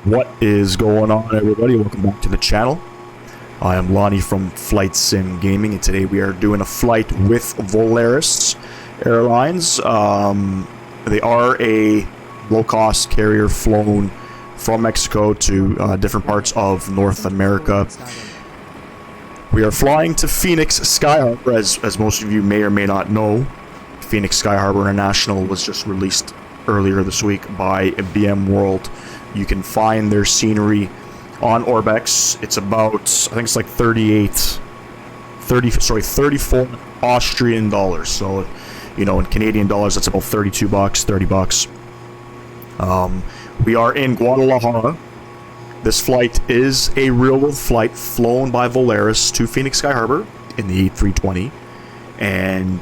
What is going on, everybody? Welcome back to the channel. I am Lonnie from Flight Sim Gaming, and today we are doing a flight with Volaris Airlines. They are a low-cost carrier flown from Mexico to different parts of North America. We are flying to Phoenix Sky Harbor, as most of you may or may not know. Phoenix Sky Harbor International was just released earlier this week by BM World. You can find their scenery on Orbex. It's about, I think it's like 34 Austrian dollars. So, you know, in Canadian dollars, that's about 32 bucks, 30 bucks. We are in Guadalajara. This flight is a real-world flight flown by Volaris to Phoenix Sky Harbor in the A320. And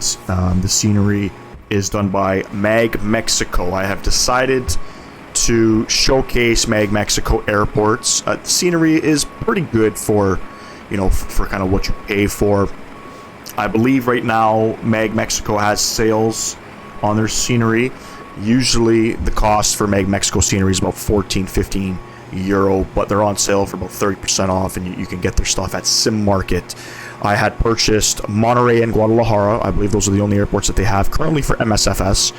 the scenery is done by Mag Mexico. I have decided to showcase Mag Mexico airports. The scenery is pretty good for, you know, for kind of what you pay for. I believe right now Mag Mexico has sales on their scenery. Usually the cost for Mag Mexico scenery is about 14-15 euro, but they're on sale for about 30% off, and you can get their stuff at Sim Market. I had purchased Monterrey and Guadalajara. I believe those are the only airports that they have currently for MSFS.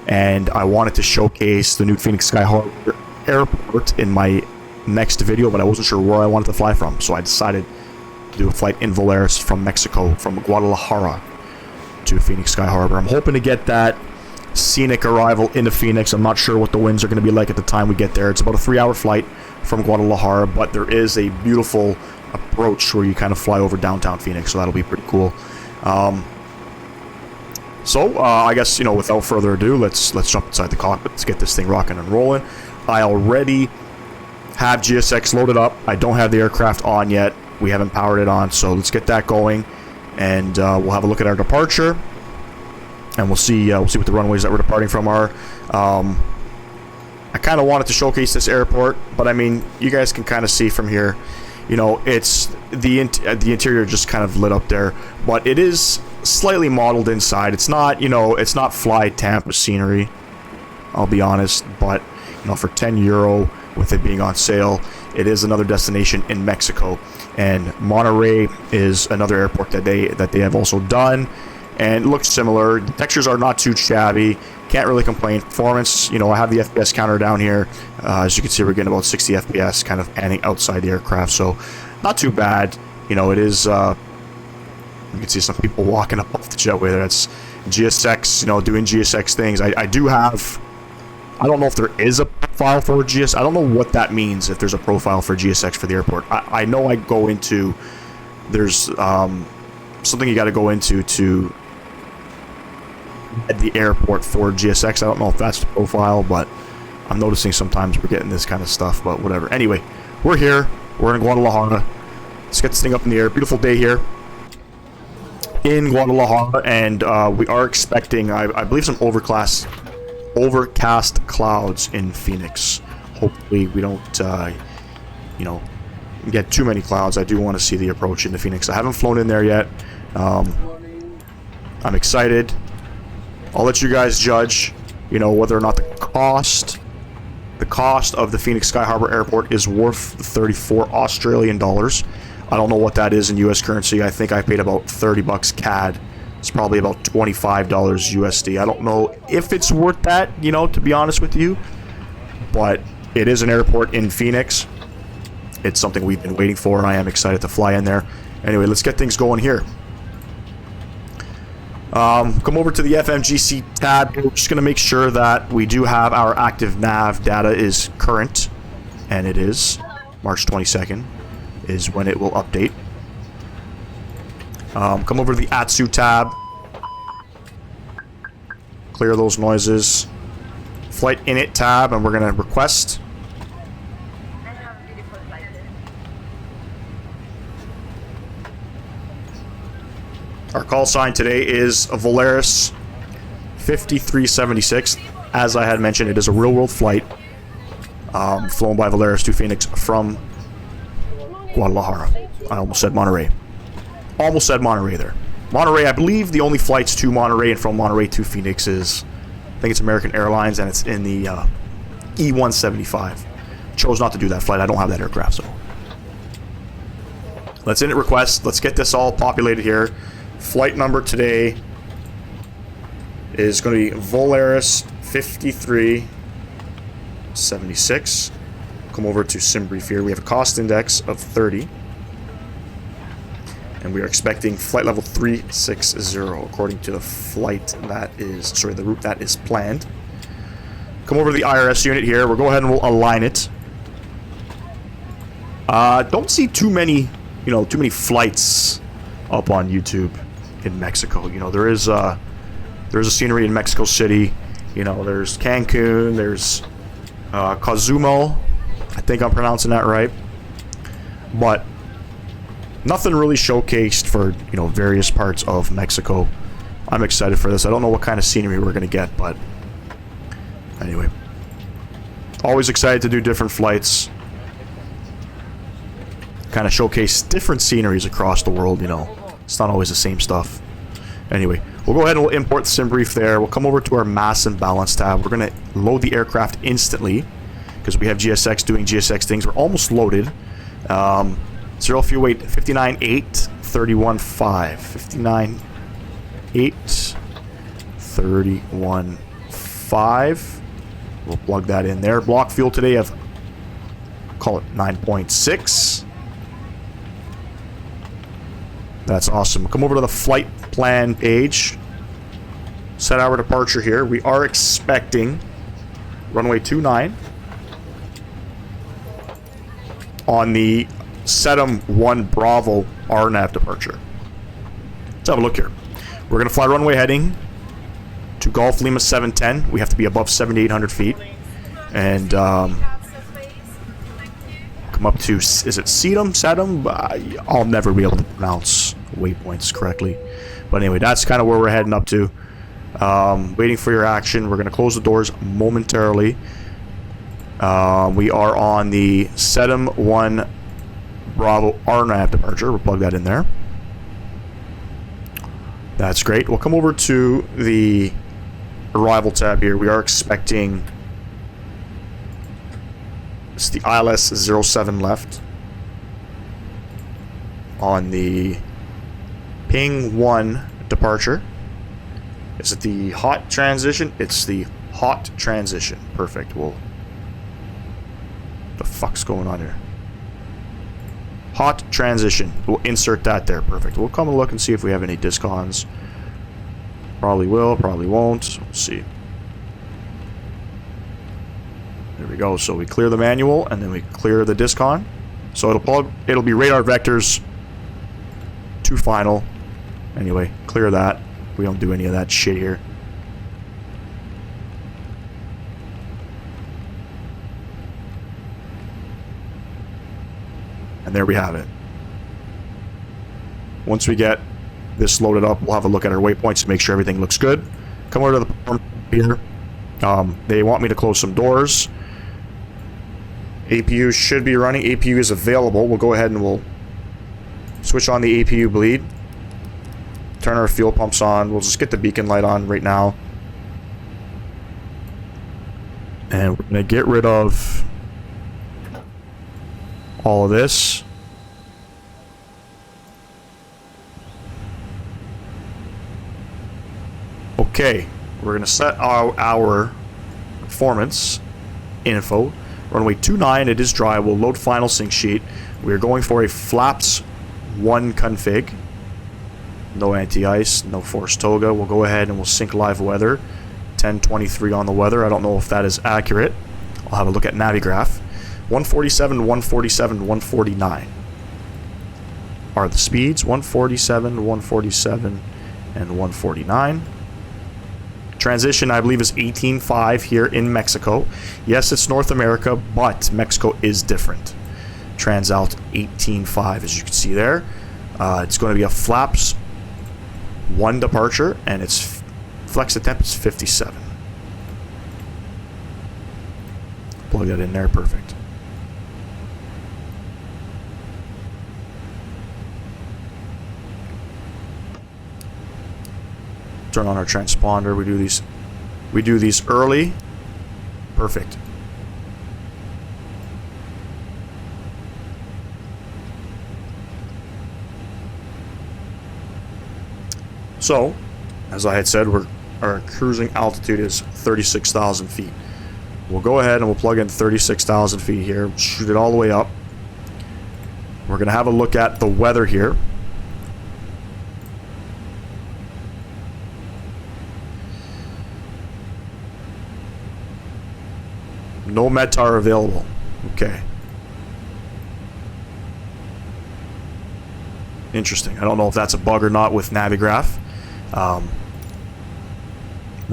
And I wanted to showcase the new Phoenix Sky Harbor Airport in my next video, but I wasn't sure where I wanted to fly from. So I decided to do a flight in Volaris from Mexico, from Guadalajara to Phoenix Sky Harbor. I'm hoping to get that scenic arrival into Phoenix. I'm not sure what the winds are going to be like at the time we get there. It's about a 3-hour flight from Guadalajara, but there is a beautiful approach where you kind of fly over downtown Phoenix, so that'll be pretty cool. I guess, you know, without further ado, let's jump inside the cockpit. Let's get this thing rocking and rolling. I already have GSX loaded up. I don't have the aircraft on yet. We haven't powered it on, so let's get that going, and we'll have a look at our departure, and we'll see what the runways that we're departing from are. I kind of wanted to showcase this airport, but I mean, you guys can kind of see from here, you know, it's the interior just kind of lit up there, but it is slightly modeled inside. It's not, you know, it's not Fly Tampa scenery, I'll be honest, but, you know, for 10 euro with it being on sale, it is another destination in Mexico. And Monterrey is another airport that they have also done, and it looks similar. The textures are not too shabby. Can't really complain. Performance, you know, I have the FPS counter down here. As you can see, we're getting about 60 FPS kind of panning outside the aircraft, so not too bad. You know, it is, you can see some people walking up off the jetway there. That's GSX, you know, doing GSX things. I do have, I don't know if there is a profile for GSX. I don't know what that means, if there's a profile for GSX for the airport. I know I go into, there's something you got to go into to at the airport for GSX. I don't know if that's the profile, but I'm noticing sometimes we're getting this kind of stuff, but whatever. Anyway, we're here. We're in Guadalajara. Let's get this thing up in the air. Beautiful day here in Guadalajara, and we are expecting, I believe, some overcast clouds in Phoenix. Hopefully we don't, you know, get too many clouds. I do want to see the approach into Phoenix. I haven't flown in there yet. I'm excited. I'll let you guys judge, you know, whether or not the cost of the Phoenix Sky Harbor Airport is worth 34 Australian dollars. I don't know what that is in US currency. I think I paid about 30 bucks CAD. It's probably about $25 USD. I don't know if it's worth that, you know, to be honest with you, but it is an airport in Phoenix. It's something we've been waiting for, and I am excited to fly in there. Anyway, let's get things going here. Come over to the FMGC tab. We're just going to make sure that we do have our active nav data is current, and it is. March 22nd is when it will update. Come over to the ATSU tab. Clear those noises. Flight init tab, and we're going to request. Our call sign today is Volaris 5376. As I had mentioned, it is a real-world flight flown by Volaris to Phoenix from Guadalajara. I almost said Monterrey. Almost said Monterrey there. Monterrey, I believe the only flights to Monterrey and from Monterrey to Phoenix is, I think it's American Airlines, and it's in the E175. chose not to do that flight. I don't have that aircraft, so. Let's init request. Let's get this all populated here. Flight number today is going to be Volaris 5376. Come over to SimBrief here. We have a cost index of 30. And we are expecting flight level 360 according to the flight that is, sorry, the route that is planned. Come over to the IRS unit here. We'll go ahead and we'll align it. Don't see too many, too many flights up on YouTube in Mexico. There is a scenery in Mexico City. There's Cancun, there's Cozumel. I think I'm pronouncing that right. But nothing really showcased for, various parts of Mexico. I'm excited for this. I don't know what kind of scenery we're going to get, but anyway. Always excited to do different flights. Kind of showcase different sceneries across the world, It's not always the same stuff. Anyway, we'll go ahead and we'll import the SimBrief there. We'll come over to our mass and balance tab. We're going to load the aircraft instantly because we have GSX doing GSX things. We're almost loaded. Zero fuel weight 59.8, 31.5. 59.8, 31.5. We'll plug that in there. Block fuel today of, call it 9.6. That's awesome. Come over to the flight plan page. Set our departure here. We are expecting runway 29 on the Setum 1 Bravo RNAV departure. Let's have a look here. We're going to fly runway heading to Golf Lima 710. We have to be above 7,800 feet. And come up to, is it Setum? I'll never be able to pronounce waypoints correctly. But anyway, that's kind of where we're heading up to. Waiting for your action. We're going to close the doors momentarily. We are on the Setum 1 Bravo RNAV departure. We'll plug that in there. That's great. We'll come over to the arrival tab here. We are expecting, it's the ILS 07 left on the Ping 1 departure. Is it the hot transition? It's the hot transition. Perfect. Well, what the fuck's going on here? Hot transition. We'll insert that there. Perfect. We'll come and look and see if we have any discons. Probably will, probably won't. We'll see. There we go. So we clear the manual and then we clear the discon. So it'll be radar vectors to final. Anyway, clear that. We don't do any of that shit here. And there we have it. Once we get this loaded up, we'll have a look at our waypoints to make sure everything looks good. Come over to the platform here. They want me to close some doors. APU should be running. APU is available. We'll go ahead and we'll switch on the APU bleed. Turn our fuel pumps on. We'll just get the beacon light on right now. And we're going to get rid of all of this. Okay, we're going to set our performance info. Runway 29, it is dry. We'll load final sync sheet. We're going for a flaps 1 config. No anti-ice, no forced toga. We'll go ahead and we'll sync live weather. 1023 on the weather. I don't know if that is accurate. I'll have a look at Navigraph. 147, 147, 149 are the speeds. 147, 147, and 149. Transition, I believe, is 18.5 here in Mexico. Yes, it's North America, but Mexico is different. Transalt 18.5, as you can see there. It's going to be a flaps 1 departure, and its flex to temp is 57. Plug that in there, perfect. Turn on our transponder. We do these early. Perfect. So, as I had said, our cruising altitude is 36,000 feet. We'll go ahead and we'll plug in 36,000 feet here, shoot it all the way up. We're going to have a look at the weather here. No METAR available. Okay. Interesting. I don't know if that's a bug or not with Navigraph. Let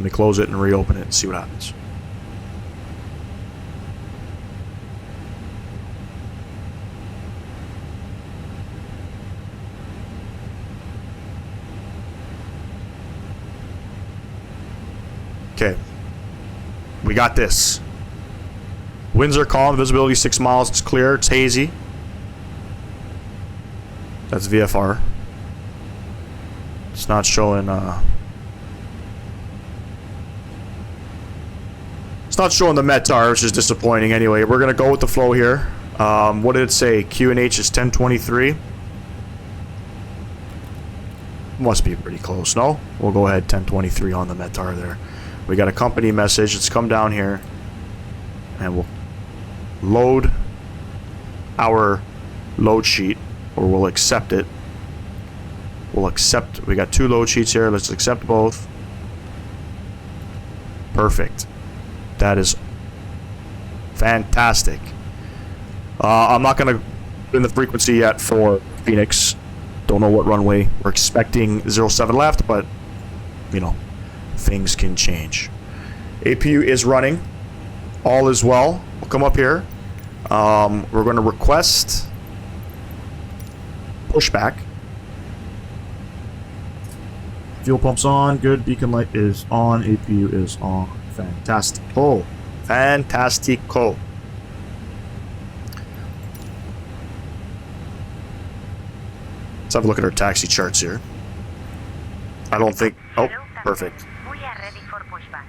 me close it and reopen it and see what happens. Okay. We got this. Winds are calm, visibility 6 miles, it's clear, it's hazy. That's VFR. It's not showing, it's not showing the METAR, which is disappointing. Anyway, we're going to go with the flow here. What did it say? QNH is 1023. Must be pretty close, no? We'll go ahead 1023 on the METAR there. We got a company message. Let's come down here and we'll load our load sheet, or we'll accept it. We'll accept. We got 2 load sheets here. Let's accept both. Perfect. That is fantastic. I'm not going to put in the frequency yet for Phoenix. Don't know what runway. We're expecting 07 left, but, you know, things can change. APU is running. All is well. We'll come up here. We're going to request pushback. Fuel pump's on. Good. Beacon light is on. APU is on. Fantastico. Fantastico. Let's have a look at our taxi charts here. I don't think... Oh, perfect. We are ready for pushback.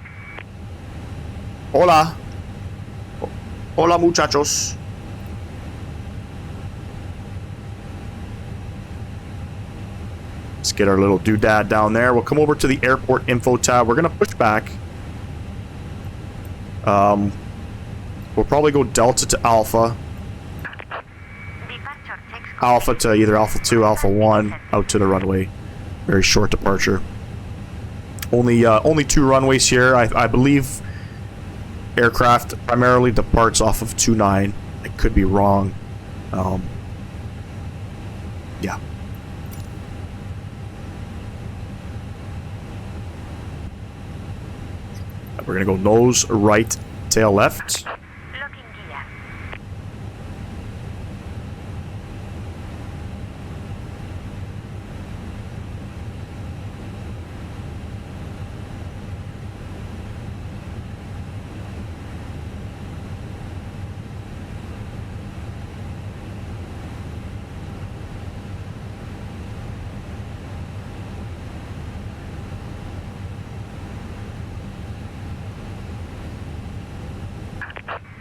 Hola. Hola, muchachos. Let's get our little doodad down there. We'll come over to the airport info tab. We're going to push back. We'll probably go Delta to Alpha. Alpha to either Alpha 2, Alpha 1, out to the runway. Very short departure. Only 2 runways here. I believe aircraft primarily departs off of 29. I could be wrong. Yeah. We're going to go nose right, tail left. Looking gear.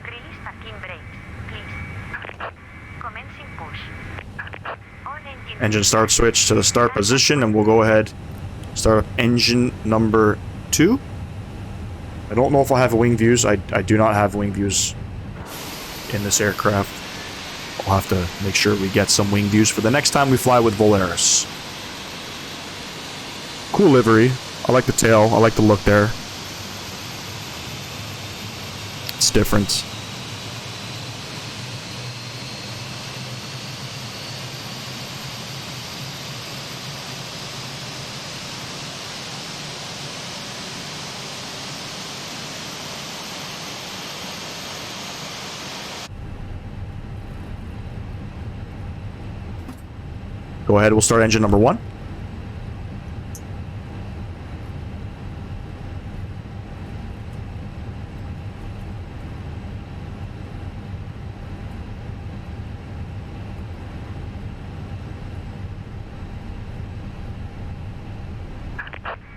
Release parking brakes, please. Commencing push. All engine... Engine start switch to the start position, and we'll go ahead start up engine number 2. I don't know if I have wing views. I do not have wing views in this aircraft. I'll have to make sure we get some wing views for the next time we fly with Volaris. Cool livery. I like the tail. I like the look there. It's different. Go ahead, we'll start engine number 1.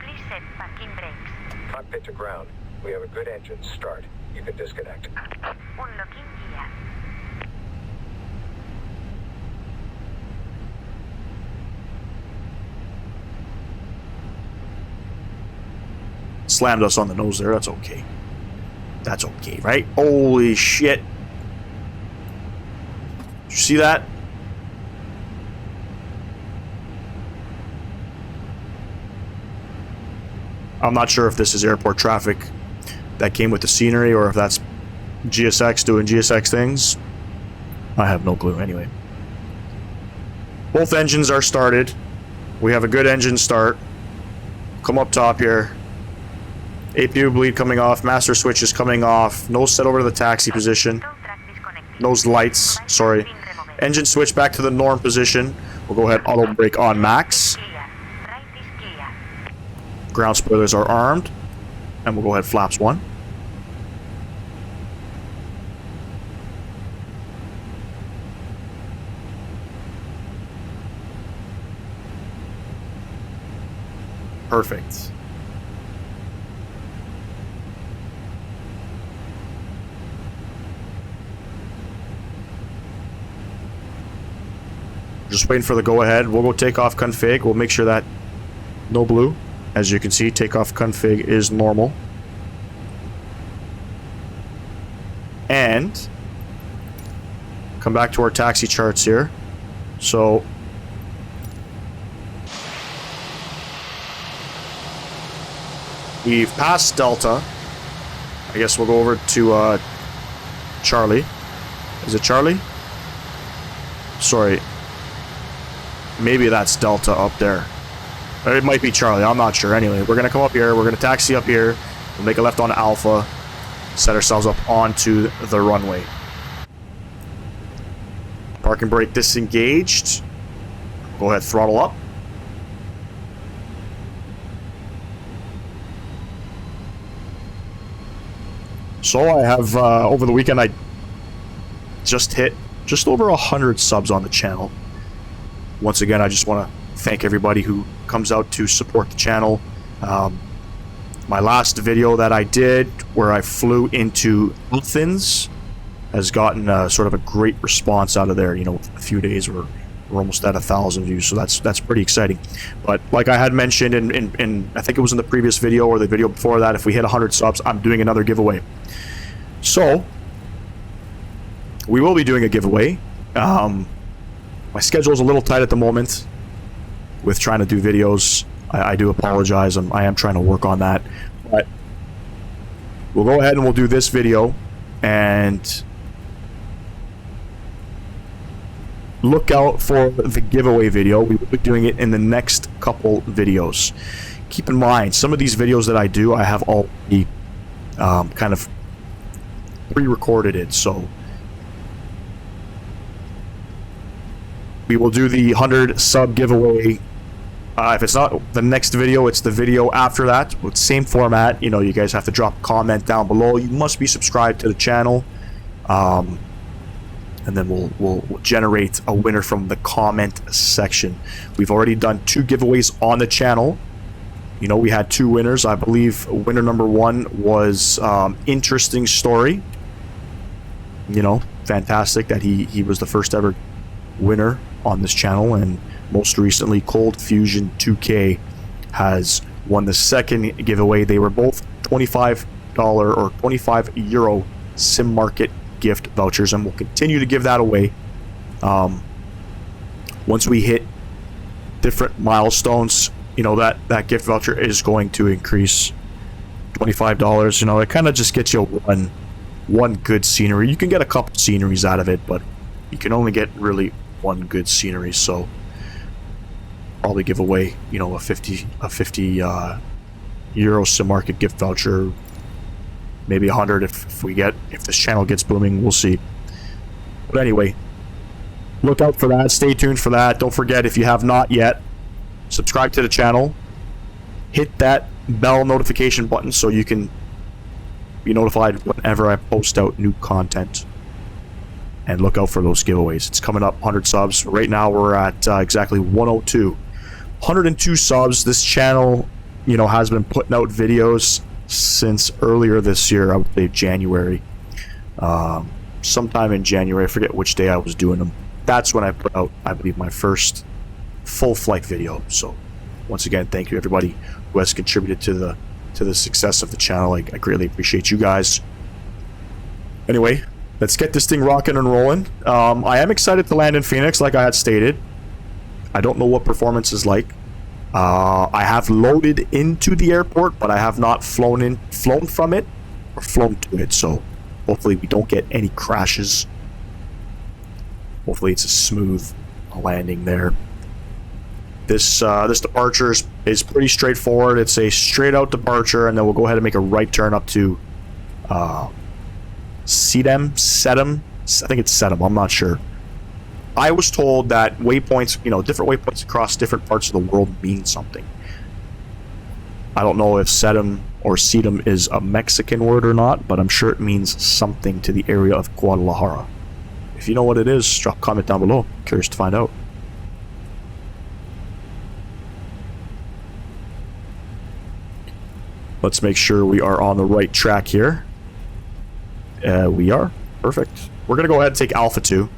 Please set parking brakes. Cockpit to ground. We have a good engine start. You can disconnect. Unlocking gear. slammed us on the nose there. That's okay. That's okay, right? Holy shit. Did you see that? I'm not sure if this is airport traffic that came with the scenery or if that's GSX doing GSX things. I have no clue anyway. Both engines are started. We have a good engine start. Come up top here. APU bleed coming off. Master switch is coming off. Nose set over to the taxi position. Nose lights. Sorry. Engine switch back to the norm position. We'll go ahead auto brake on max. Ground spoilers are armed. And we'll go ahead flaps 1. Perfect. Just waiting for the go-ahead. We'll go takeoff config. We'll make sure that no blue. As you can see, takeoff config is normal. And come back to our taxi charts here. So we've passed Delta. I guess we'll go over to Charlie. Is it Charlie? Sorry. Maybe that's Delta up there. Or it might be Charlie. I'm not sure. Anyway, we're going to come up here. We're going to taxi up here. We'll make a left on Alpha. Set ourselves up onto the runway. Parking brake disengaged. Go ahead, throttle up. So I have, over the weekend, I just hit just over 100 subs on the channel. Once again, I just want to thank everybody who comes out to support the channel. My last video that I did, where I flew into Athens, has gotten sort of a great response out of there. You know, a few days we're almost at 1,000 views, so that's pretty exciting. But like I had mentioned in I think it was in the previous video or the video before that, if we hit 100 subs, I'm doing another giveaway. So we will be doing a giveaway. My schedule is a little tight at the moment with trying to do videos. I do apologize. I am trying to work on that. But we'll go ahead and we'll do this video. And look out for the giveaway video. We will be doing it in the next couple videos. Keep in mind, some of these videos that I do, I have already kind of pre-recorded it. So we will do the 100 sub giveaway. If it's not the next video, it's the video after that with same format. You know, you guys have to drop a comment down below. You must be subscribed to the channel, and then we'll generate a winner from the comment section. We've already done 2 giveaways on the channel. You know, we had 2 winners. I believe winner number 1 was Interesting Story. You know, fantastic that he was the first ever winner on this channel. And most recently, Cold Fusion 2K has won the second giveaway. They were both $25 or €25 Sim Market gift vouchers, and we'll continue to give that away. Once we hit different milestones, you know, that gift voucher is going to increase. $25, you know, it kind of just gets you one good scenery. You can get a couple sceneries out of it, but you can only get really one good scenery. So probably give away, you know, a 50 euro Sim Market gift voucher, maybe 100 if this channel gets booming. We'll see. But anyway, look out for that. Stay tuned for that. Don't forget, if you have not yet, subscribe to the channel. Hit that bell notification button so you can be notified whenever I post out new content. And look out for those giveaways. It's coming up, 100 subs. Right now we're at exactly 102. 102 subs. This channel, you know, has been putting out videos since earlier this year. I would say January. Sometime in January. I forget which day I was doing them. That's when I put out, I believe, my first full flight video. So once again, thank you everybody who has contributed to to the success of the channel. I greatly appreciate you guys. Anyway, let's get this thing rocking and rolling. I am excited to land in Phoenix, like I had stated. I don't know what performance is like. I have loaded into the airport, but I have not flown from it or flown to it. So hopefully we don't get any crashes. Hopefully it's a smooth landing there. This departure is pretty straightforward. It's a straight out departure, and then we'll go ahead and make a right turn up to Sedum. I think it's Sedum. I'm not sure. I was told that waypoints, different waypoints across different parts of the world mean something. I don't know if Sedum or Sedum is a Mexican word or not, but I'm sure it means something to the area of Guadalajara. If you know what it is, drop a comment down below. Curious to find out. Let's make sure we are on the right track here. We are. Perfect. We're going to go ahead and take Alpha 2.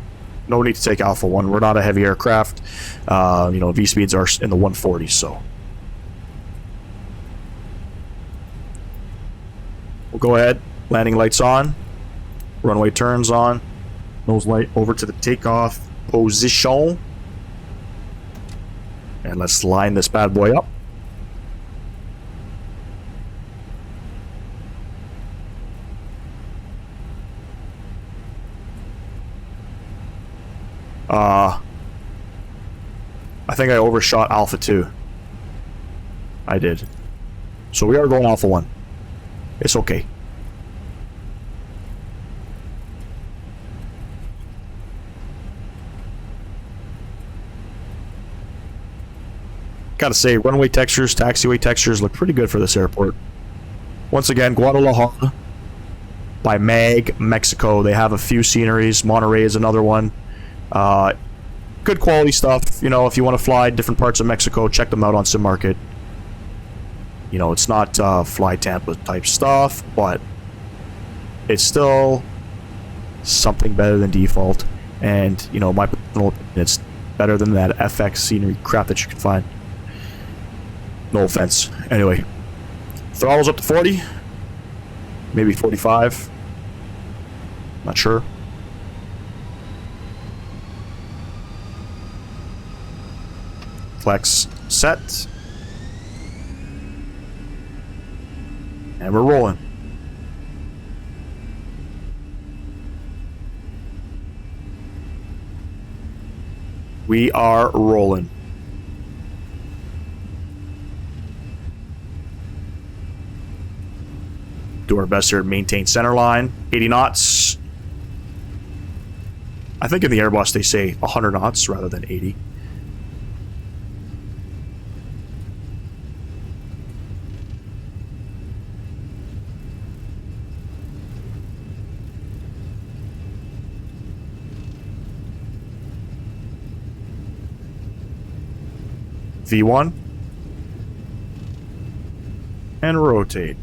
No need to take Alpha 1. We're not a heavy aircraft. V-speeds are in the 140s, so. We'll go ahead. Landing lights on. Runway turns on. Nose light over to the takeoff position. And let's line this bad boy up. I think I overshot Alpha 2. I did. So we are going Alpha 1. It's okay. Gotta say, runway textures, taxiway textures look pretty good for this airport. Once again, Guadalajara by MAG, Mexico. They have a few sceneries. Monterey is another one. Good quality stuff. If you want to fly different parts of Mexico, check them out on SimMarket. It's not Fly Tampa type stuff, but it's still something better than default. And, my personal opinion, it's better than that FX scenery crap that you can find. No offense. Anyway, throttle's up to 40. Maybe 45. Not sure. Flex set. And we're rolling. We are rolling. Do our best here to maintain center line. 80 knots. I think in the Airbus they say 100 knots rather than 80. V1 and rotate.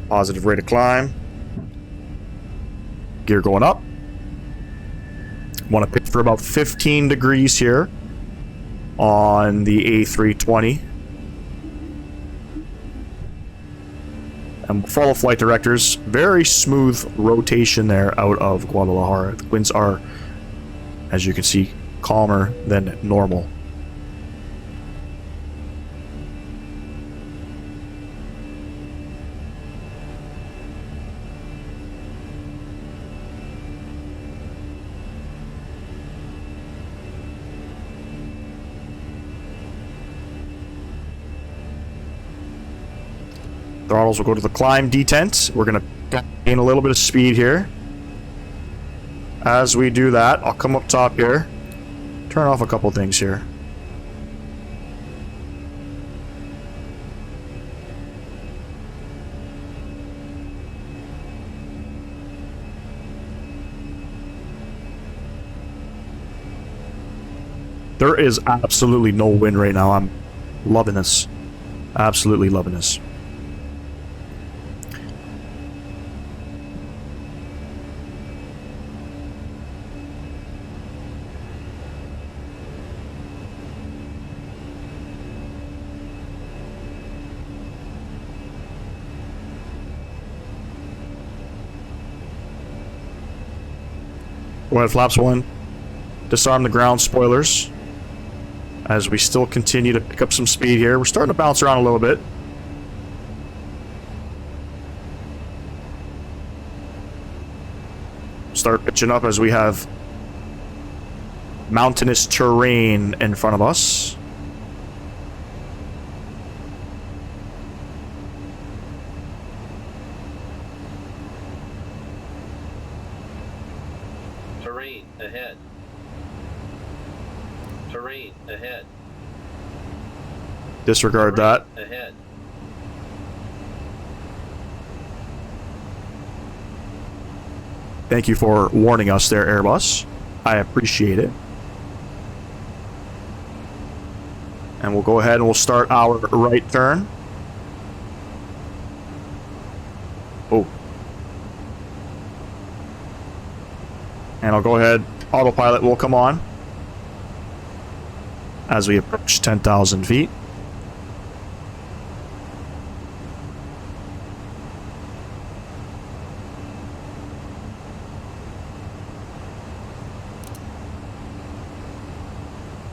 Positive rate of climb. Gear going up. Want to pitch for about 15 degrees here on the A320. And follow flight directors. Very smooth rotation there out of Guadalajara. The winds are, as you can see, calmer than normal. Throttles will go to the climb detent. We're going to gain a little bit of speed here. As we do that, I'll come up top here. Turn off a couple things here. There is absolutely no wind right now. I'm loving this. Absolutely loving this. Go ahead, flaps 1. Disarm the ground spoilers. As we still continue to pick up some speed here. We're starting to bounce around a little bit. Start pitching up as we have mountainous terrain in front of us. Terrain ahead. Terrain ahead. Disregard that. Ahead. Thank you for warning us there, Airbus. I appreciate it. And we'll go ahead and we'll start our right turn. Oh. And I'll go ahead. Autopilot will come on as we approach 10,000 feet.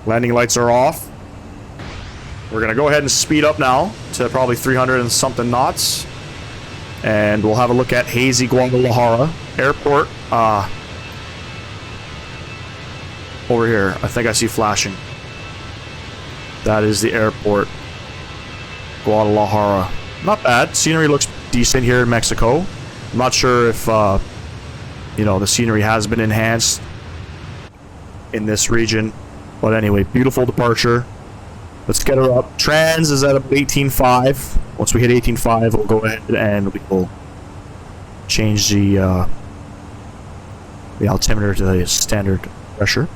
Landing lights are off. We're going to go ahead and speed up now to probably 300 and something knots. And we'll have a look at hazy Guadalajara Airport. Over here. I think I see flashing. That is the airport. Guadalajara. Not bad. Scenery looks decent here in Mexico. I'm not sure if, you know, the scenery has been enhanced in this region. But anyway, beautiful departure. Let's get her up. Trans is at 18.5. Once we hit 18.5, we'll go ahead and we will change the altimeter to the standard pressure.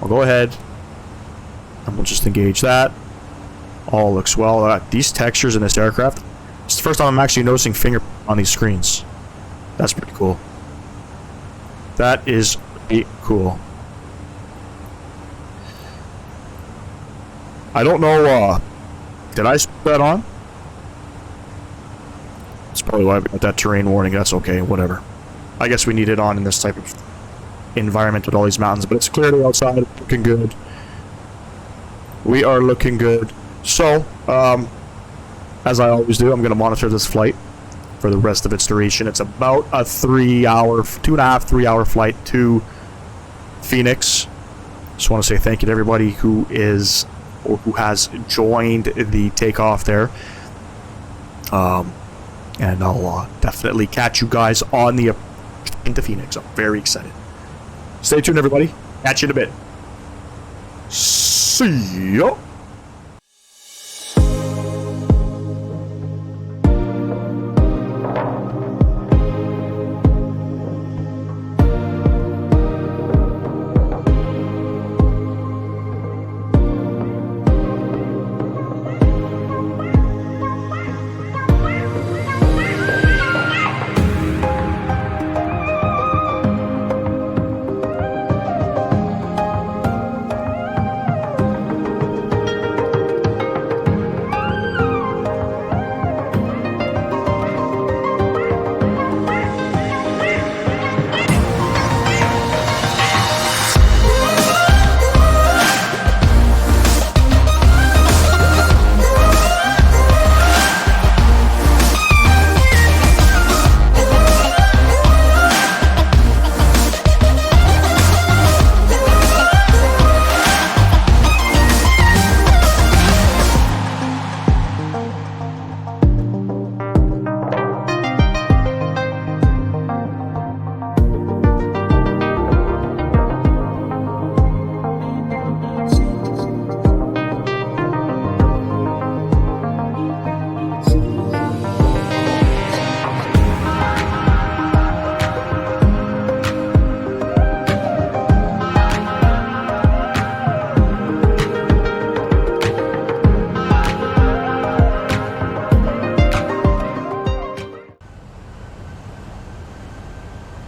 I'll go ahead and we'll just engage that. All looks well. These textures in this aircraft. It's the first time I'm actually noticing finger on these screens. That's pretty cool. That is pretty cool. I don't know, did I put that on? That's probably why I got that terrain warning. That's okay, whatever. I guess we need it on in this type of environment with all these mountains, but it's clearly outside, it's looking good. We are looking good. So, as I always do, I'm going to monitor this flight for the rest of its duration. It's about a 3-hour, 2.5, 3-hour flight to Phoenix. Just want to say thank you to everybody who is or who has joined the takeoff there. And I'll definitely catch you guys on the into Phoenix. I'm very excited. Stay tuned, everybody. Catch you in a bit. See ya.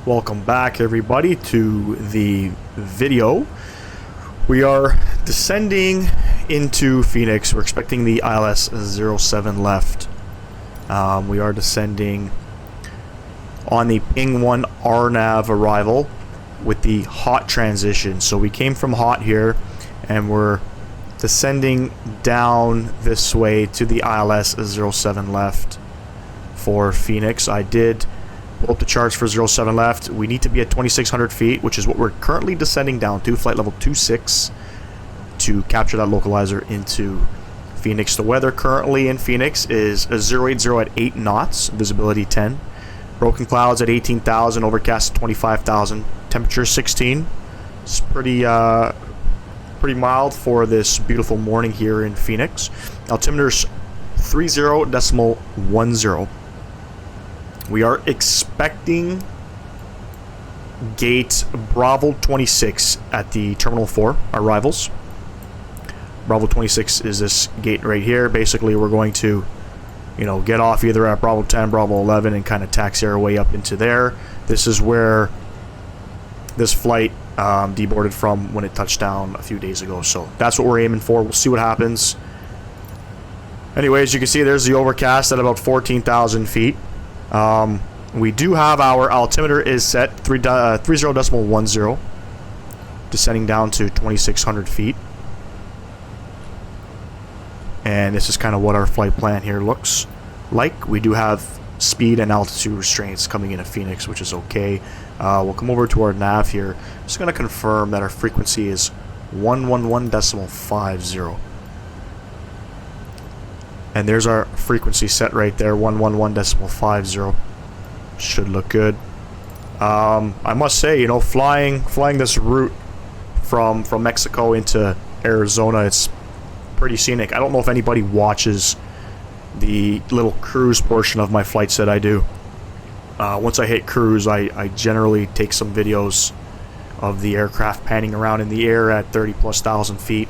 Welcome back, everybody, to the video. We are descending into Phoenix. We're expecting the ILS 07 left. We are descending on the ping 1 RNAV arrival with the hot transition. So we came from hot here and we're descending down this way to the ILS 07 left for Phoenix. I did pull up the charts for 07 left. We need to be at 2,600 feet, which is what we're currently descending down to, flight level 26, to capture that localizer into Phoenix. The weather currently in Phoenix is a 080 at 8 knots, visibility 10. Broken clouds at 18,000, overcast at 25,000, temperature 16. It's pretty mild for this beautiful morning here in Phoenix. Altimeter's 30.10. We are expecting gate Bravo 26 at the Terminal 4 arrivals. Bravo 26 is this gate right here. Basically, we're going to, you know, get off either at Bravo 10, Bravo 11, and kind of taxi our way up into there. This is where this flight deboarded from when it touched down a few days ago. So that's what we're aiming for. We'll see what happens. Anyways, you can see there's the overcast at about 14,000 feet. We do have our altimeter is set 30.10, descending down to 2,600 feet. And this is kind of what our flight plan here looks like. We do have speed and altitude restraints coming in at Phoenix, which is okay. We'll come over to our nav here. Just going to confirm that our frequency is 111.50. And there's our frequency set right there, 111.50. Should look good. I must say, you know, flying this route from Mexico into Arizona, it's pretty scenic. I don't know if anybody watches the little cruise portion of my flights that I do. Once I hit cruise, I generally take some videos of the aircraft panning around in the air at 30,000+ feet.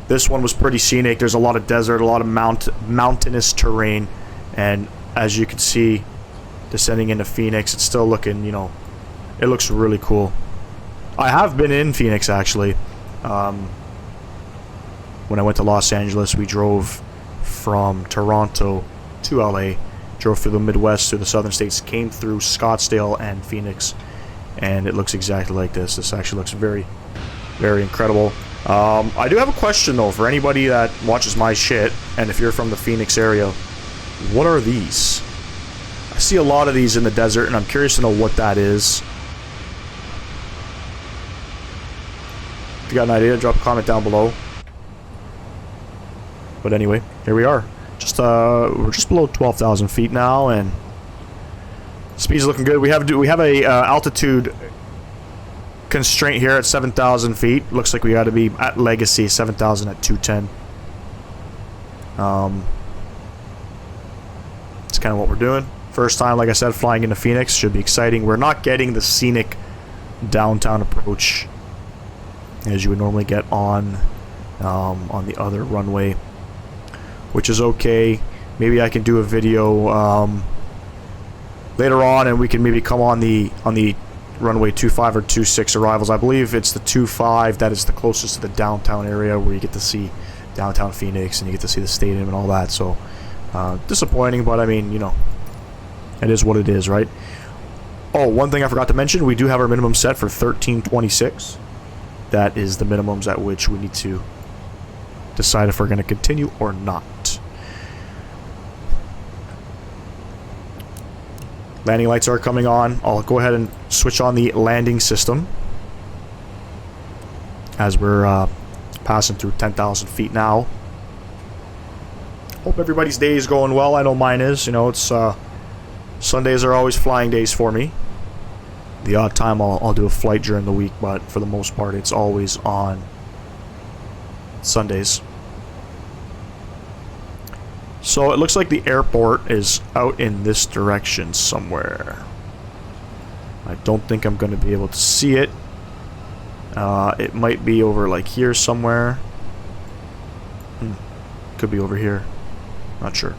This one was pretty scenic. There's a lot of desert, a lot of mountainous terrain, and as you can see, descending into Phoenix, it's still looking, you know, it looks really cool. I have been in Phoenix, actually. When I went to Los Angeles, we drove from Toronto to LA, drove through the Midwest, through the southern states, came through Scottsdale and Phoenix, and it looks exactly like this. This actually looks very, very incredible. I do have a question, though, for anybody that watches my shit, and if you're from the Phoenix area, what are these? I see a lot of these in the desert, and I'm curious to know what that is. If you got an idea, drop a comment down below. But anyway, here we are. Just we're just below 12,000 feet now, and speed's looking good. We have a altitude constraint here at 7,000 feet. Looks like we got to be at Legacy 7,000 at 210. It's kind of what we're doing. First time, like I said, flying into Phoenix. Should be exciting. We're not getting the scenic downtown approach as you would normally get on the other runway, which is okay. Maybe I can do a video later on, and we can maybe come on the runway 25 or 26 arrivals. I believe it's the 25 that is the closest to the downtown area, where you get to see downtown Phoenix and you get to see the stadium and all that. So disappointing, but I mean, you know, it is what it is, right? Oh, one thing I forgot to mention, we do have our minimum set for 1326. That is the minimums at which we need to decide if we're going to continue or not. Landing lights are coming on. I'll go ahead and switch on the landing system as we're passing through 10,000 feet now. Hope everybody's day is going well. I know mine is. You know, it's Sundays are always flying days for me. The odd time I'll do a flight during the week, but for the most part it's always on Sundays. So it looks like the airport is out in this direction somewhere. I don't think I'm going to be able to see it. It might be over like here somewhere. Could be over here. Not sure.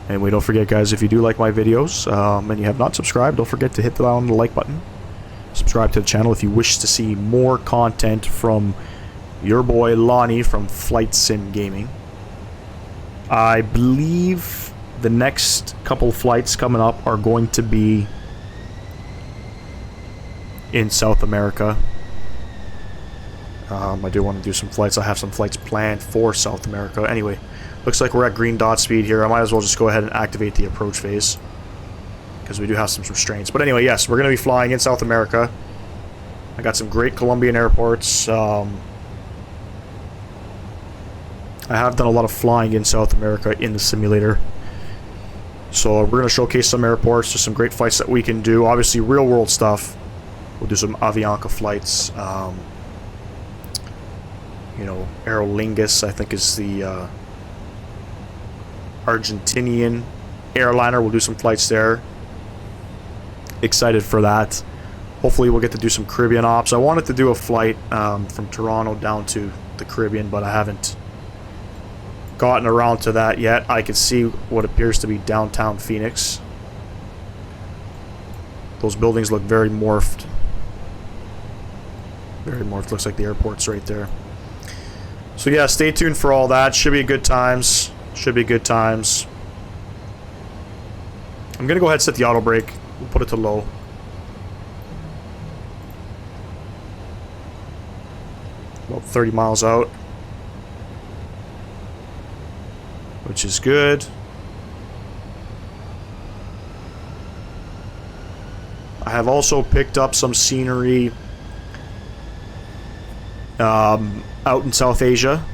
Anyway, don't forget, guys, if you do like my videos and you have not subscribed, don't forget to hit the like button. Subscribe to the channel if you wish to see more content from your boy Lonnie from Flight Sim Gaming. I believe the next couple of flights coming up are going to be in South America. I do want to do some flights. I have some flights planned for South America. Anyway, looks like we're at green dot speed here. I might as well just go ahead and activate the approach phase, because we do have some restraints. But anyway, yes, we're going to be flying in South America. I got some great Colombian airports. I have done a lot of flying in South America in the simulator. So we're going to showcase some airports, just some great flights that we can do. Obviously, real world stuff. We'll do some Avianca flights. You know, Aerolingus, I think, is the Argentinian airliner. We'll do some flights there. Excited for that. Hopefully we'll get to do some Caribbean ops. I wanted to do a flight from Toronto down to the Caribbean, but I haven't gotten around to that yet. I can see what appears to be downtown Phoenix. Those buildings look very morphed. Very morphed. Looks like the airport's right there. So yeah, stay tuned for all that. Should be good times. Should be good times. I'm going to go ahead and set the auto brake. We'll put it to low. About 30 miles out, which is good. I have also picked up some scenery out in South Asia.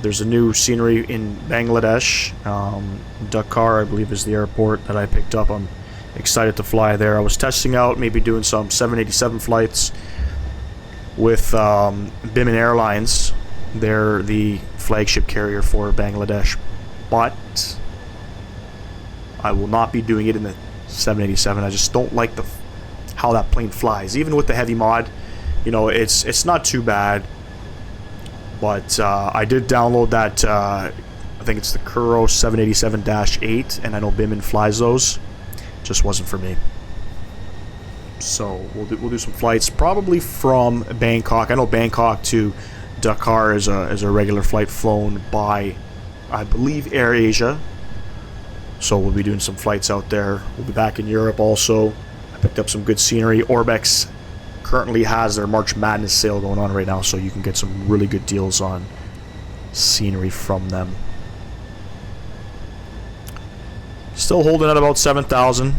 There's a new scenery in Bangladesh. Dakar, I believe, is the airport that I picked up. I'm excited to fly there. I was testing out maybe doing some 787 flights with Biman Airlines. They're the flagship carrier for Bangladesh, but I will not be doing it in the 787. I just don't like how that plane flies. Even with the heavy mod, you know, it's not too bad. But I did download that. I think it's the Kuro 787-8, and I know Biman flies those. Just wasn't for me. So we'll do some flights, probably from Bangkok. I know Bangkok to Dakar is a regular flight flown by, I believe, AirAsia. So we'll be doing some flights out there. We'll be back in Europe also. I picked up some good scenery. Orbex currently has their March Madness sale going on right now, so you can get some really good deals on scenery from them. Still holding at about 7,000.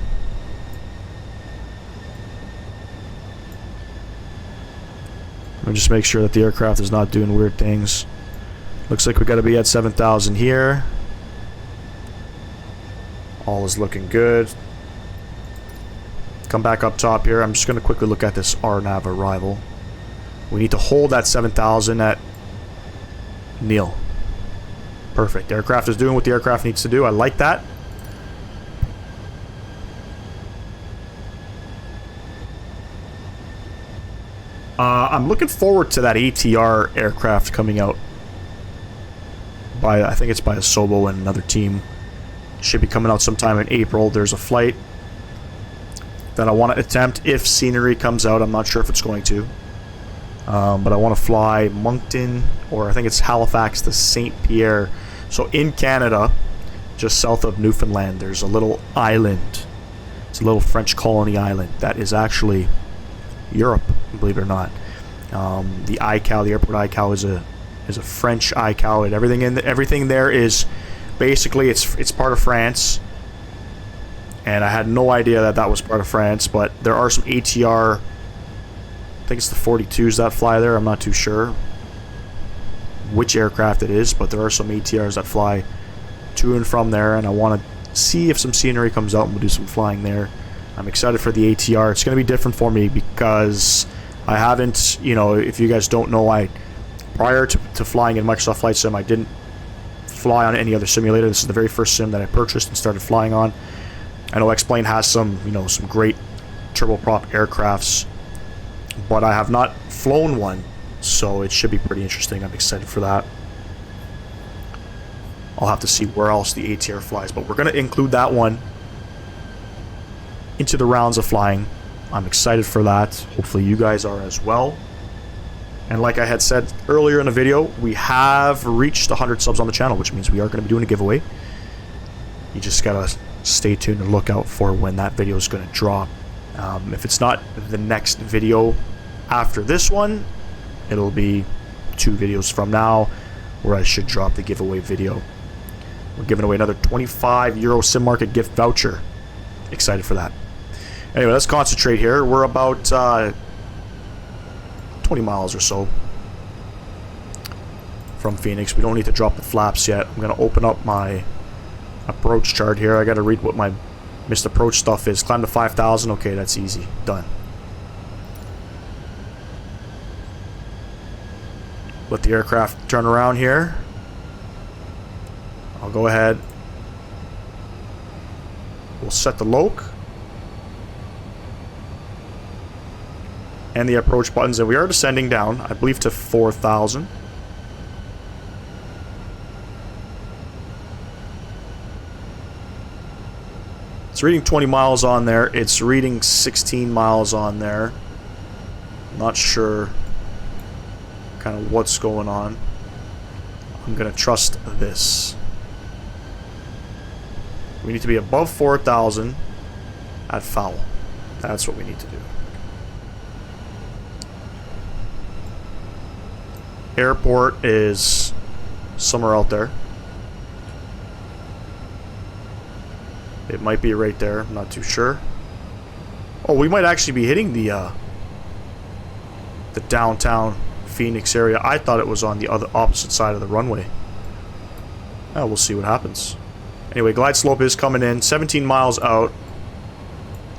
I'll just make sure that the aircraft is not doing weird things. Looks like we got to be at 7,000 here. All is looking good. Come back up top here. I'm just going to quickly look at this RNAV arrival. We need to hold that 7,000 at Neil. Perfect. The aircraft is doing what the aircraft needs to do. I like that. I'm looking forward to that ATR aircraft coming out. I think it's by Asobo and another team. Should be coming out sometime in April. There's a flight that I want to attempt if scenery comes out. I'm not sure if it's going to. But I want to fly Moncton, or I think it's Halifax to St. Pierre. So in Canada, just south of Newfoundland, there's a little island. It's a little French colony island that is actually Europe, believe it or not. The ICAO, the airport ICAO, is a French ICAO, and everything there is basically it's part of France. And I had no idea that was part of France, but there are some ATR, I think it's the 42s that fly there. I'm not too sure which aircraft it is, but there are some ATRs that fly to and from there, and I want to see if some scenery comes out and we'll do some flying there. I'm excited for the ATR. It's going to be different for me because I haven't, you know, if you guys don't know, prior to flying in Microsoft Flight Sim, I didn't fly on any other simulator. This is the very first sim that I purchased and started flying on. I know X-Plane has some great turboprop aircrafts, but I have not flown one, so it should be pretty interesting. I'm excited for that. I'll have to see where else the ATR flies, but we're going to include that one into the rounds of flying. I'm excited for that. Hopefully you guys are as well. And like I had said earlier in the video, we have reached 100 subs on the channel, which means we are going to be doing a giveaway. You just gotta stay tuned and look out for when that video is going to drop. If it's not the next video after this one, it'll be 2 videos from now where I should drop the giveaway video. We're giving away another €25 Sim Market gift voucher. Excited for that. Anyway, let's concentrate here. We're about 20 miles or so from Phoenix. We don't need to drop the flaps yet. I'm going to open up my approach chart here. I got to read what my missed approach stuff is. Climb to 5,000. Okay, that's easy. Done. Let the aircraft turn around here. I'll go ahead. We'll set the Loke and the approach buttons, and we are descending down, I believe, to 4,000. It's reading 20 miles on there. It's reading 16 miles on there. Not sure kind of what's going on. I'm going to trust this. We need to be above 4,000 at foul. That's what we need to do. Airport is somewhere out there. It might be right there. I'm not too sure. Oh, we might actually be hitting the downtown Phoenix area. I thought it was on the opposite side of the runway. Oh, we'll see what happens. Anyway, glide slope is coming in. 17 miles out.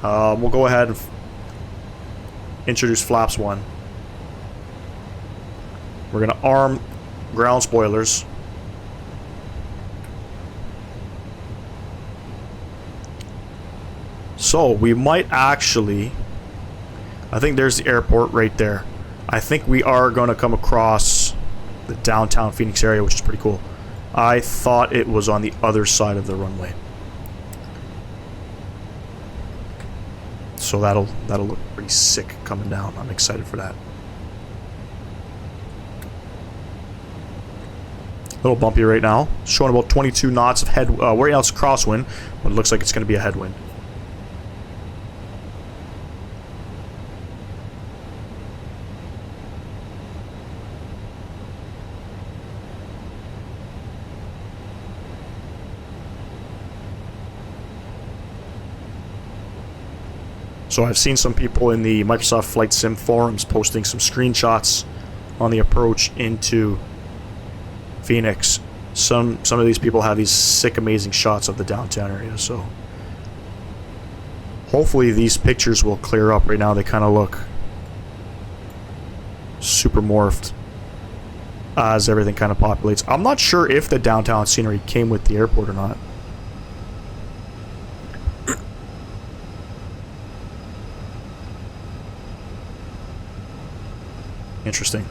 We'll go ahead and introduce flaps 1. We're going to arm ground spoilers. So, we might actually... I think there's the airport right there. I think we are going to come across the downtown Phoenix area, which is pretty cool. I thought it was on the other side of the runway. So that'll look pretty sick coming down. I'm excited for that. A little bumpy right now. Showing about 22 knots of head. Right now it's crosswind, but it looks like it's going to be a headwind. So I've seen some people in the Microsoft Flight Sim forums posting some screenshots on the approach into Phoenix. Some of these people have these sick, amazing shots of the downtown area. So hopefully these pictures will clear up. Right now they kind of look super morphed as everything kind of populates. I'm not sure if the downtown scenery came with the airport or not. Interesting.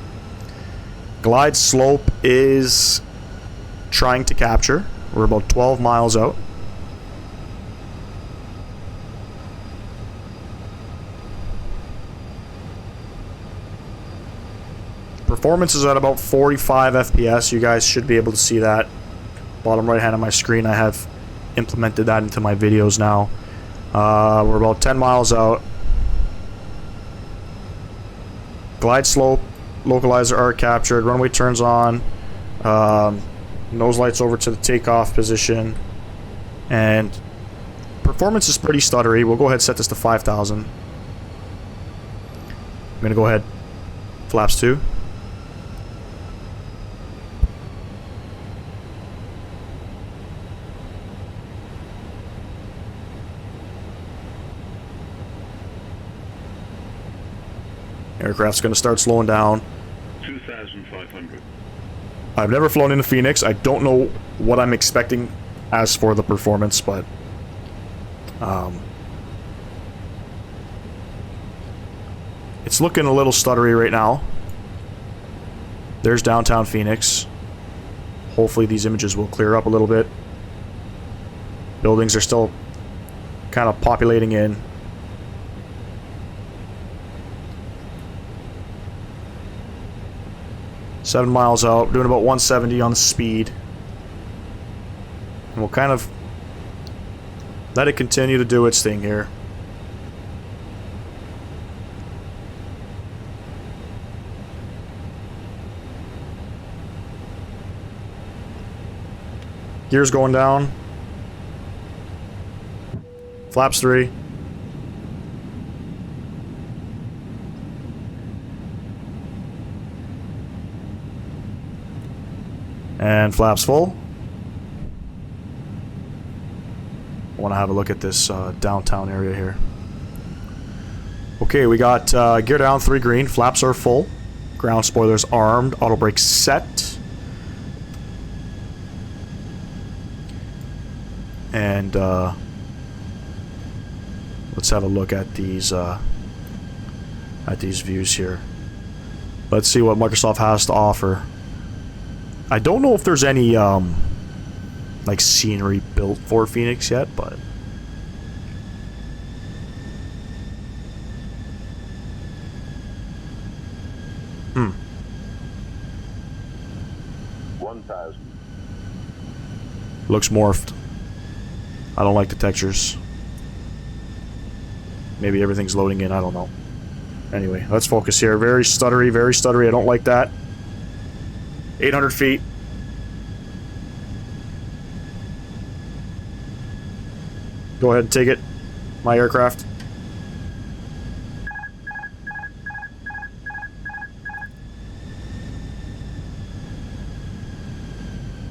Glide slope is trying to capture. We're about 12 miles out. Performance is at about 45 FPS. You guys should be able to see that. Bottom right hand of my screen, I have implemented that into my videos now. We're about 10 miles out. Glide slope, localizer are captured, runway turns on, nose lights over to the takeoff position, and performance is pretty stuttery. We'll go ahead and set this to 5,000. I'm going to go ahead, flaps 2. Aircraft's going to start slowing down. 2,500. I've never flown into Phoenix. I don't know what I'm expecting as for the performance, but it's looking a little stuttery right now. There's downtown Phoenix. Hopefully these images will clear up a little bit. Buildings are still kind of populating in. Seven miles out, doing about 170 on the speed. And we'll kind of Let it continue to do its thing here. Gears going down. Flaps 3. And flaps full. I want to have a look at this downtown area here. Okay, we got gear down, 3 green. Flaps are full. Ground spoilers armed. Auto brakes set. And let's have a look at these views here. Let's see what Microsoft has to offer. I don't know if there's any like scenery built for Phoenix yet, but 1,000. looks morphed. I don't like the textures. Maybe everything's loading in, I don't know. Anyway, let's focus here. Very stuttery, very stuttery. I don't like that. 800 feet. Go ahead and take it. My aircraft.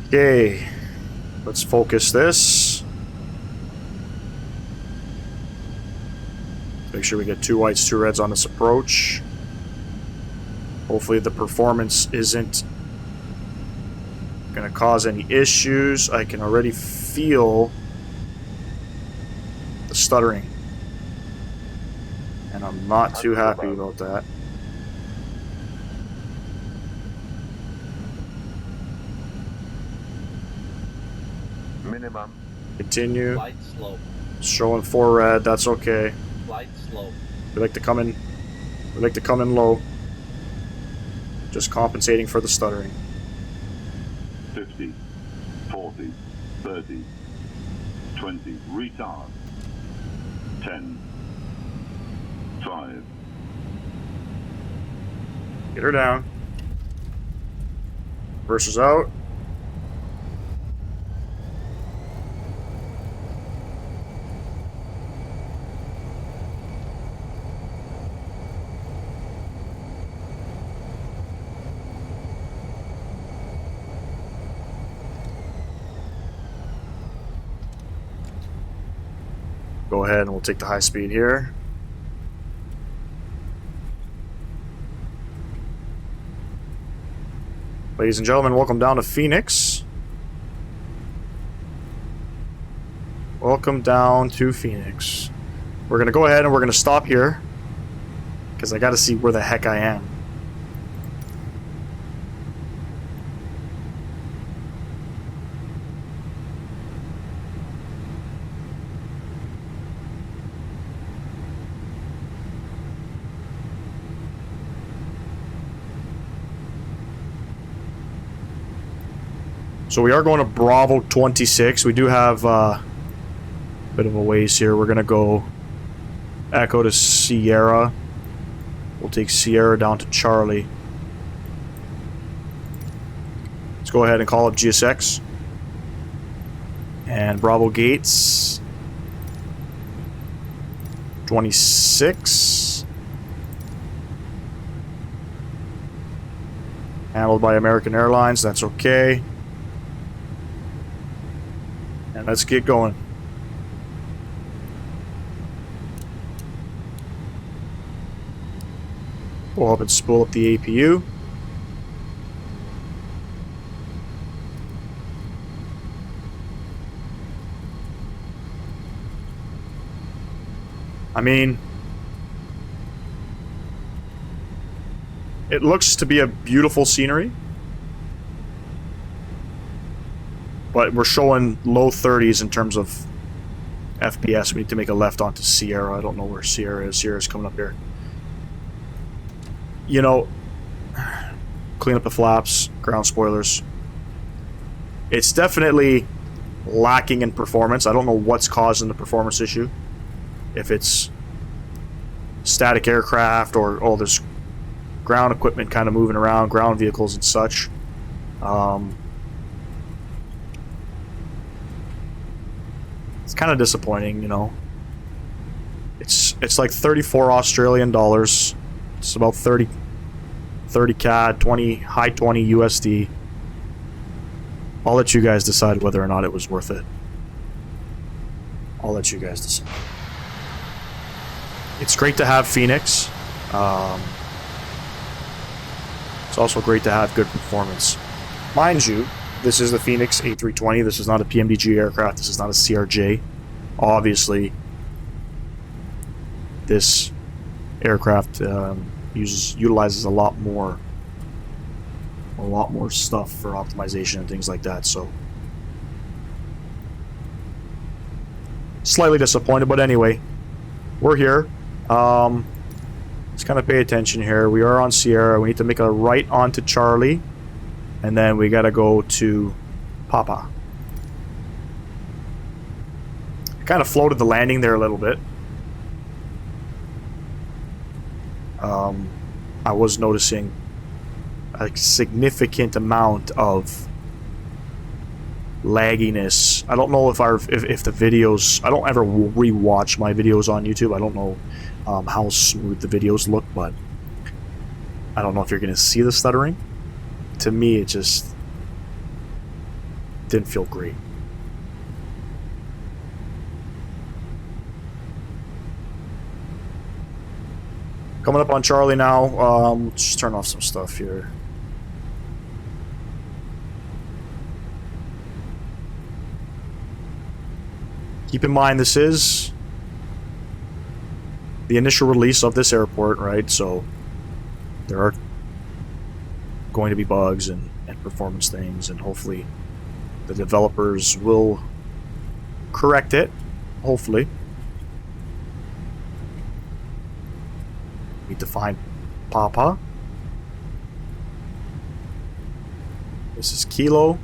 Okay. Let's focus this. Make sure we get 2 whites, 2 reds on this approach. Hopefully the performance isn't gonna cause any issues. I can already feel the stuttering, and I'm not too happy about that. Minimum. Continue. Flight slope. Showing 4 red, that's okay. Flight slope. We like to come in low. Just compensating for the stuttering. 50, 40, 30, 20, retard. 10, 5. Get her down. Reverses out. Go ahead and we'll take the high speed here. Ladies and gentlemen, welcome down to Phoenix. Welcome down to Phoenix. We're going to go ahead and we're going to stop here, because I got to see where the heck I am. So we are going to Bravo 26. We do have a bit of a ways here. We're going to go Echo to Sierra. We'll take Sierra down to Charlie. Let's go ahead and call up GSX. And Bravo Gates 26. Handled by American Airlines, that's okay. And let's get going. Pull up and spool up the APU. I mean, it looks to be a beautiful scenery. But we're showing low 30s in terms of FPS. We need to make a left onto Sierra. I don't know where Sierra is. Sierra's coming up here. You know, clean up the flaps, ground spoilers. It's definitely lacking in performance. I don't know what's causing the performance issue. If it's static aircraft or there's ground equipment kind of moving around, ground vehicles and such. It's kind of disappointing, you know. It's like 34 Australian dollars. It's about 30 CAD, 20 high 20 USD. I'll let you guys decide whether or not it was worth it. I'll let you guys decide. It's great to have Phoenix. It's also great to have good performance. Mind you, this is the Phoenix A320. This is not a PMDG aircraft. This is not a CRJ. Obviously, this aircraft utilizes a lot more stuff for optimization and things like that. So, slightly disappointed, but anyway, we're here. Let's kind of pay attention here. We are on Sierra. We need to make a right onto Charlie, and then we gotta go to Papa. I kind of floated the landing there a little bit. I was noticing a significant amount of lagginess. I don't know if the videos, I don't ever rewatch my videos on YouTube. I don't know how smooth the videos look, but I don't know if you're gonna see the stuttering. To me, it just didn't feel great. Coming up on Charlie now. Just turn off some stuff here. Keep in mind, this is the initial release of this airport, right? So there are going to be bugs and performance things, and hopefully the developers will correct it. Hopefully. Need to find Papa. This is Kilo.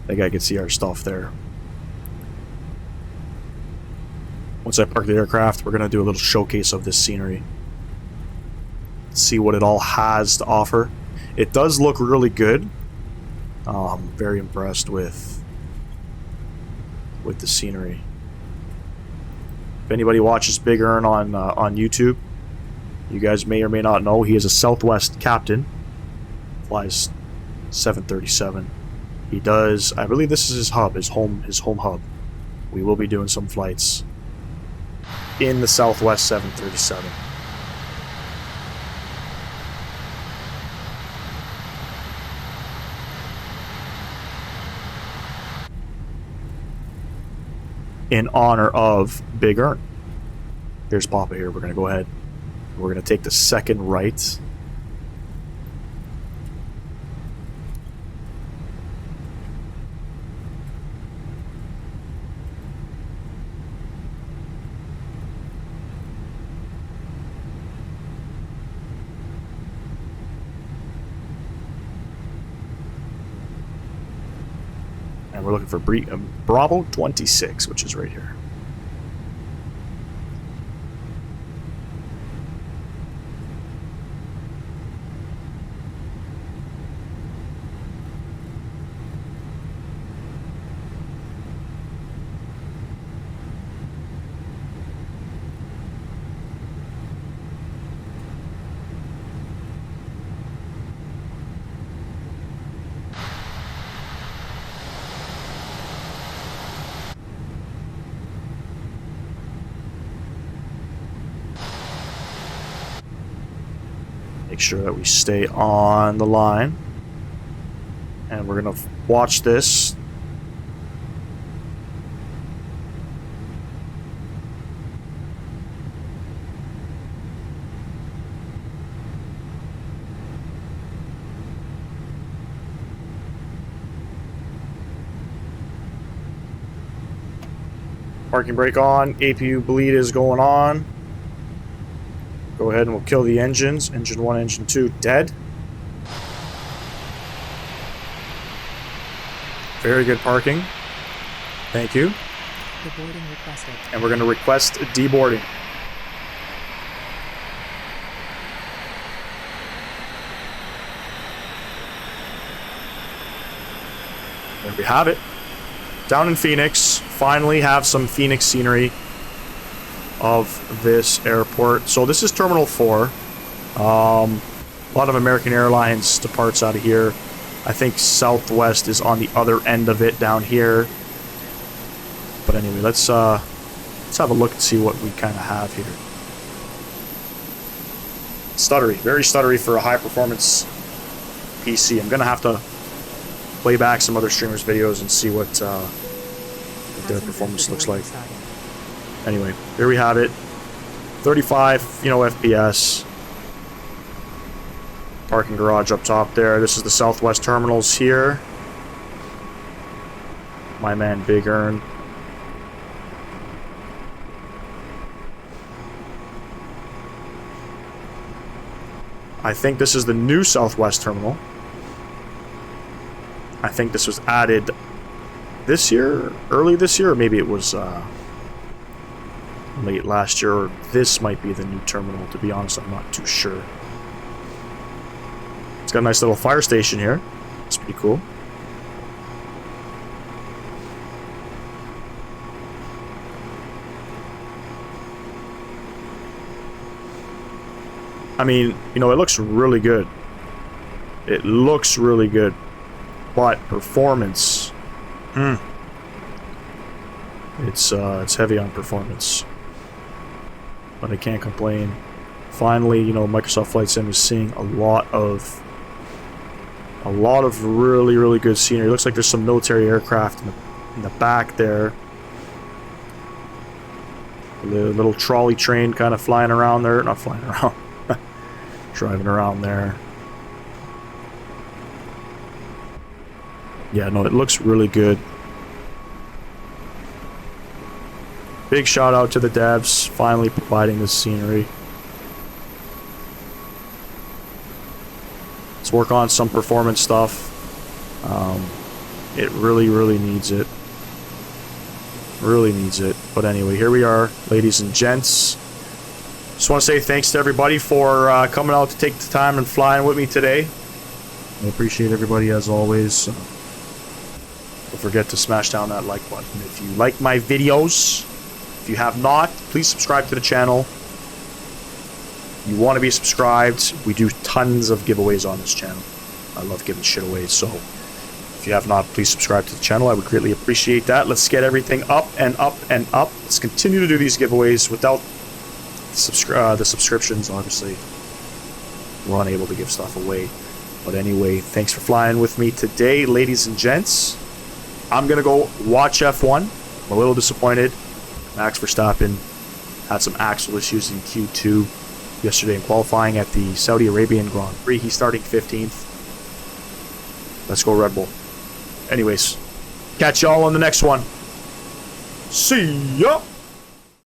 I think I can see our stuff there. Once I park the aircraft, we're going to do a little showcase of this scenery. See what it all has to offer. It does look really good. Very impressed with the scenery. If anybody watches Big Earn on YouTube, you guys may or may not know he is a Southwest captain. Flies 737. He does. I believe this is his hub, his home hub. We will be doing some flights in the Southwest 737. In honor of Big Earn. Here's Papa here. We're going to go ahead. We're going to take the second right. And we're looking for Bravo 26, which is right here. Make sure that we stay on the line. And we're going to watch this. Parking brake on. APU bleed is going on. Go ahead and we'll kill the engines. Engine 1, engine 2 dead. Very good parking. Thank you. Deboarding requested. And we're going to request deboarding. There we have it. Down in Phoenix. Finally have some Phoenix scenery of this airport. So this is Terminal 4. A lot of American Airlines departs out of here. I think Southwest is on the other end of it down here. But anyway, let's have a look and see what we kind of have here. Stuttery, very stuttery for a high performance PC. I'm gonna have to play back some other streamers' videos and see what their performance looks like. Anyway, here we have it. 35, FPS. Parking garage up top there. This is the Southwest terminals here. My man Big Earn. I think this is the new Southwest terminal. I think this was added this year, early this year, or maybe it was late last year, or this might be the new terminal. To be honest, I'm not too sure. It's got a nice little fire station here. It's pretty cool. I mean, it looks really good. It looks really good. But performance, it's heavy on performance. But I can't complain. Finally, Microsoft Flight Sim is seeing a lot of really, really good scenery. It looks like there's some military aircraft in the back there. The little trolley train kind of flying around there. Not flying around. Driving around there. Yeah, no, it looks really good. Big shout out to the devs finally providing this scenery. Let's work on some performance stuff. It really, really needs it. Really needs it. But anyway, here we are, ladies and gents. Just want to say thanks to everybody for coming out to take the time and flying with me today. I appreciate everybody as always. Don't forget to smash down that like button if you like my videos. If you have not, please subscribe to the channel. You want to be subscribed. We do tons of giveaways on this channel. I love giving shit away, so if you have not, please subscribe to the channel. I would greatly appreciate that. Let's get everything up and up and up. Let's continue to do these giveaways. Without the subscriptions, obviously we're unable to give stuff away. But anyway, thanks for flying with me today, ladies and gents. I'm gonna go watch F1. I'm a little disappointed. Max Verstappen had some axle issues in Q2 yesterday in qualifying at the Saudi Arabian Grand Prix. He's starting 15th. Let's go Red Bull. Anyways, catch y'all on the next one. See ya!